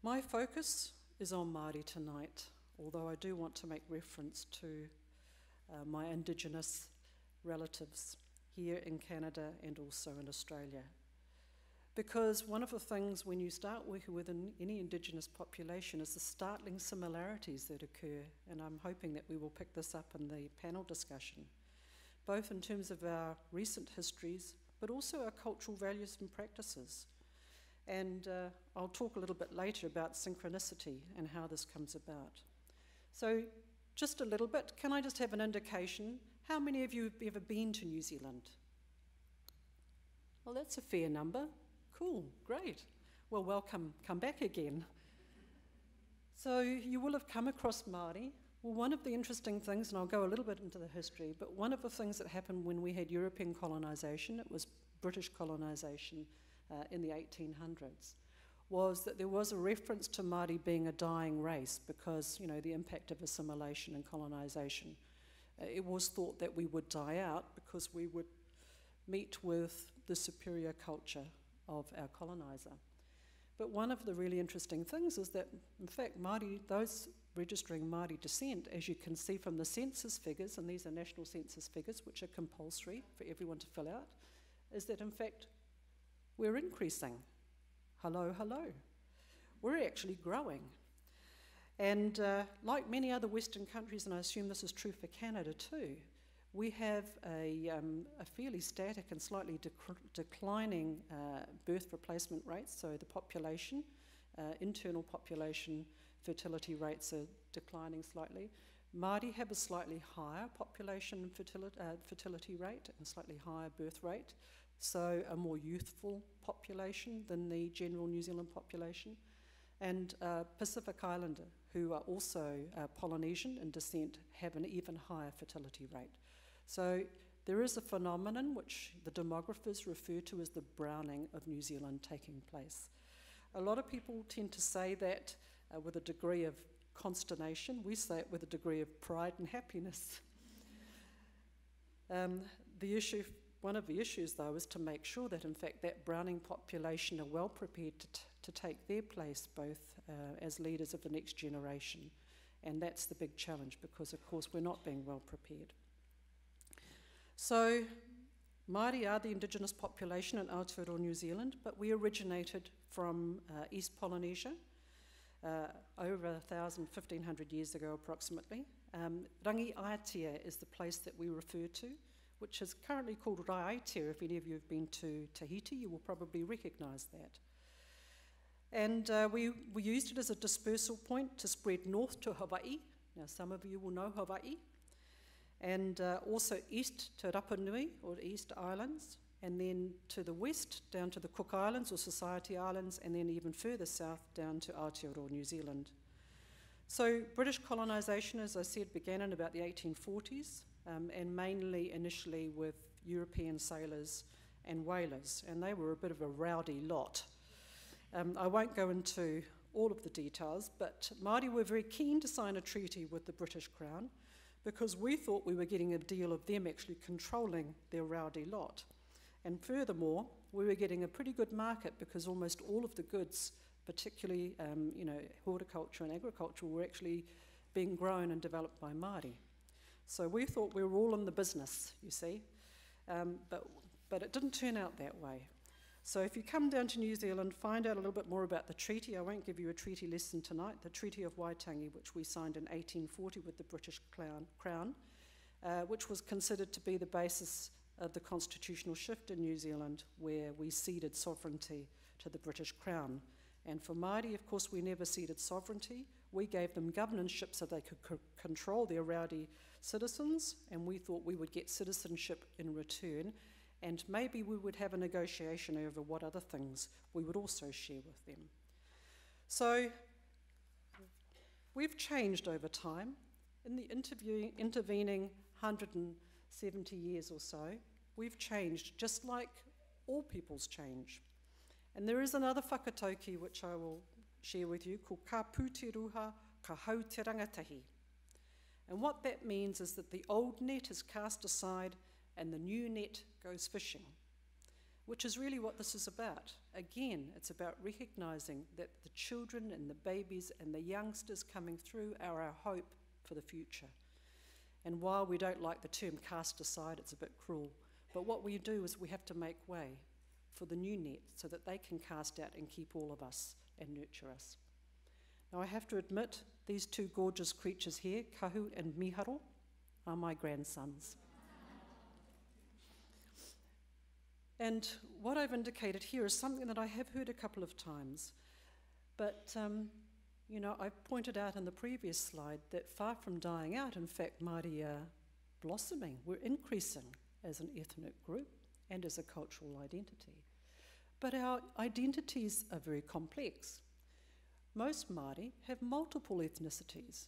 My focus is on Māori tonight, although I do want to make reference to my Indigenous relatives here in Canada and also in Australia. Because one of the things when you start working with any Indigenous population is the startling similarities that occur, and I'm hoping that we will pick this up in the panel discussion, both in terms of our recent histories, but also our cultural values and practices. And I'll talk a little bit later about synchronicity and how this comes about. So just a little bit, can I just have an indication? How many of you have ever been to New Zealand? Well, that's a fair number. Cool, great. Well, welcome, come back again. So you will have come across Māori. Well, one of the interesting things, and I'll go a little bit into the history, but one of the things that happened when we had European colonisation, it was British colonisation in the 1800s, was that there was a reference to Māori being a dying race because, you know, the impact of assimilation and colonisation. It was thought that we would die out because we would meet with the superior culture of our coloniser. But one of the really interesting things is that, in fact, Māori, those registering Māori descent, as you can see from the census figures, and these are national census figures, which are compulsory for everyone to fill out, is that, in fact, we're increasing. Hello, hello. We're actually growing. And like many other Western countries, and I assume this is true for Canada too, we have a fairly static and slightly declining birth replacement rates, so the population, internal population fertility rates are declining slightly. Māori have a slightly higher population fertility rate and slightly higher birth rate, so a more youthful population than the general New Zealand population. And Pacific Islander, who are also Polynesian in descent, have an even higher fertility rate. So there is a phenomenon which the demographers refer to as the browning of New Zealand taking place. A lot of people tend to say that with a degree of consternation. We say it with a degree of pride and happiness. One of the issues, though, is to make sure that, in fact, that browning population are well prepared to take their place, both as leaders of the next generation. And that's the big challenge, because, of course, we're not being well prepared. So, Māori are the Indigenous population in Aotearoa, New Zealand, but we originated from East Polynesia over 1,500 years ago, approximately. Rangi Aotea is the place that we refer to, which is currently called Raiatea. If any of you have been to Tahiti, you will probably recognise that. And we used it as a dispersal point to spread north to Hawaii. Now, some of you will know Hawaii. And also east to Rapa Nui, or the East Islands, and then to the west, down to the Cook Islands, or Society Islands, and then even further south, down to Aotearoa, New Zealand. So British colonisation, as I said, began in about the 1840s, and mainly initially with European sailors and whalers, and they were a bit of a rowdy lot. I won't go into all of the details, but Māori were very keen to sign a treaty with the British Crown because we thought we were getting a deal of them actually controlling their rowdy lot. And furthermore, we were getting a pretty good market because almost all of the goods, particularly horticulture and agriculture, were actually being grown and developed by Māori. So we thought we were all in the business, you see, but it didn't turn out that way. So if you come down to New Zealand, find out a little bit more about the treaty. I won't give you a treaty lesson tonight. The Treaty of Waitangi, which we signed in 1840 with the British Crown, which was considered to be the basis of the constitutional shift in New Zealand, where we ceded sovereignty to the British Crown. And for Māori, of course, we never ceded sovereignty. We gave them governorship so they could control their rowdy citizens, and we thought we would get citizenship in return, and maybe we would have a negotiation over what other things we would also share with them. So we've changed over time. In the intervening 170 years or so, we've changed just like all peoples change. And there is another whakatauki which I will share with you called ka pūteruha ka hau te rangatahi. And what that means is that the old net is cast aside and the new net goes fishing. which is really what this is about. Again, it's about recognising that the children and the babies and the youngsters coming through are our hope for the future. And while we don't like the term cast aside, it's a bit cruel, but what we do is we have to make way for the new net so that they can cast out and keep all of us and nurture us. Now I have to admit, these two gorgeous creatures here, Kahu and Miharo, are my grandsons. And what I've indicated here is something that I have heard a couple of times, but you know, I've pointed out in the previous slide that far from dying out, in fact, Māori are blossoming. We're increasing as an ethnic group and as a cultural identity. But our identities are very complex. Most Māori have multiple ethnicities.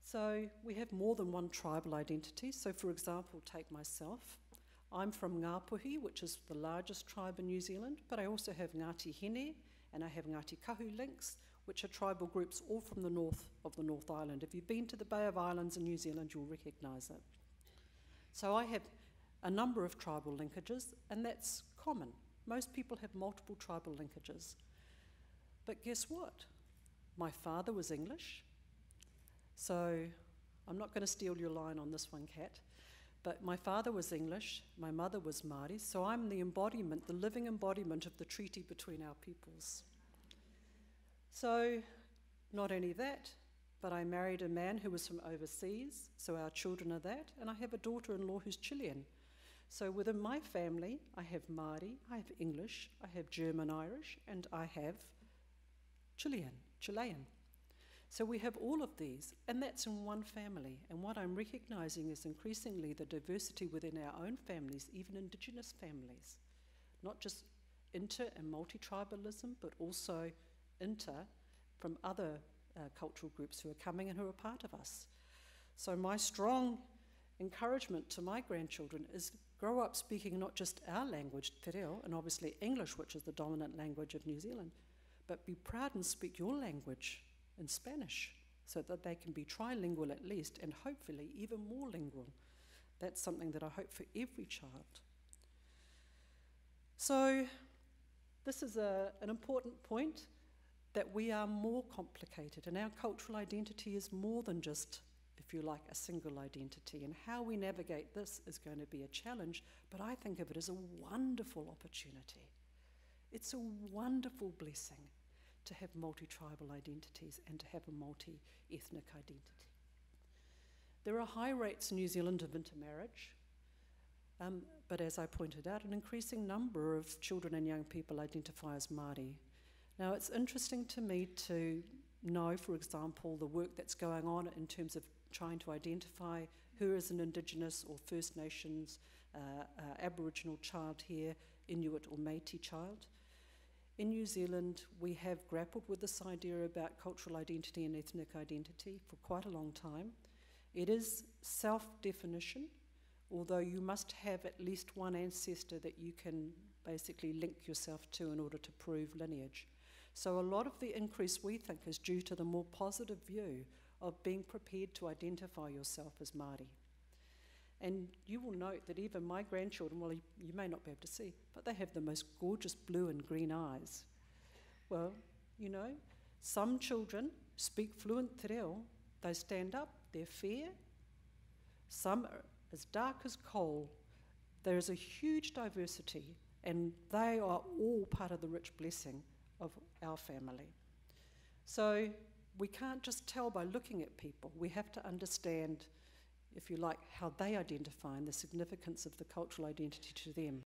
So we have more than one tribal identity. So for example, take myself. I'm from Ngāpuhi, which is the largest tribe in New Zealand, but I also have Ngāti Hene and I have Ngāti Kahu links, which are tribal groups all from the north of the North Island. If you've been to the Bay of Islands in New Zealand, you'll recognise it. So I have a number of tribal linkages, and that's common. Most people have multiple tribal linkages. But guess what? My father was English, so I'm not going to steal your line on this one, Kat, but my father was English, my mother was Māori, so I'm the embodiment, the living embodiment of the treaty between our peoples. So not only that, but I married a man who was from overseas, so our children are that, and I have a daughter-in-law who's Chilean. So within my family, I have Māori, I have English, I have German-Irish, and I have Chilean. So we have all of these, and that's in one family. And what I'm recognising is increasingly the diversity within our own families, even Indigenous families. Not just inter- and multi-tribalism, but also inter from other cultural groups who are coming and who are part of us. So my strong encouragement to my grandchildren is grow up speaking not just our language, te reo, and obviously English, which is the dominant language of New Zealand, but be proud and speak your language in Spanish so that they can be trilingual at least, and hopefully even more lingual. That's something that I hope for every child. So this is an important point, that we are more complicated, and our cultural identity is more than just, if you like, a single identity. And how we navigate this is going to be a challenge, but I think of it as a wonderful opportunity. It's a wonderful blessing to have multi-tribal identities and to have a multi-ethnic identity. There are high rates in New Zealand of intermarriage, but as I pointed out, an increasing number of children and young people identify as Māori. Now, it's interesting to me to know, for example, the work that's going on in terms of trying to identify who is an Indigenous or First Nations, Aboriginal child here, Inuit or Métis child. In New Zealand, we have grappled with this idea about cultural identity and ethnic identity for quite a long time. It is self-definition, although you must have at least one ancestor that you can basically link yourself to in order to prove lineage. So a lot of the increase, we think, is due to the more positive view of being prepared to identify yourself as Māori. And you will note that even my grandchildren, well, you may not be able to see, but they have the most gorgeous blue and green eyes. Well, you know, some children speak fluent te reo, they stand up, they're fair. Some are as dark as coal. There is a huge diversity, and they are all part of the rich blessing of our family. So we can't just tell by looking at people. We have to understand, if you like, how they identify and the significance of the cultural identity to them.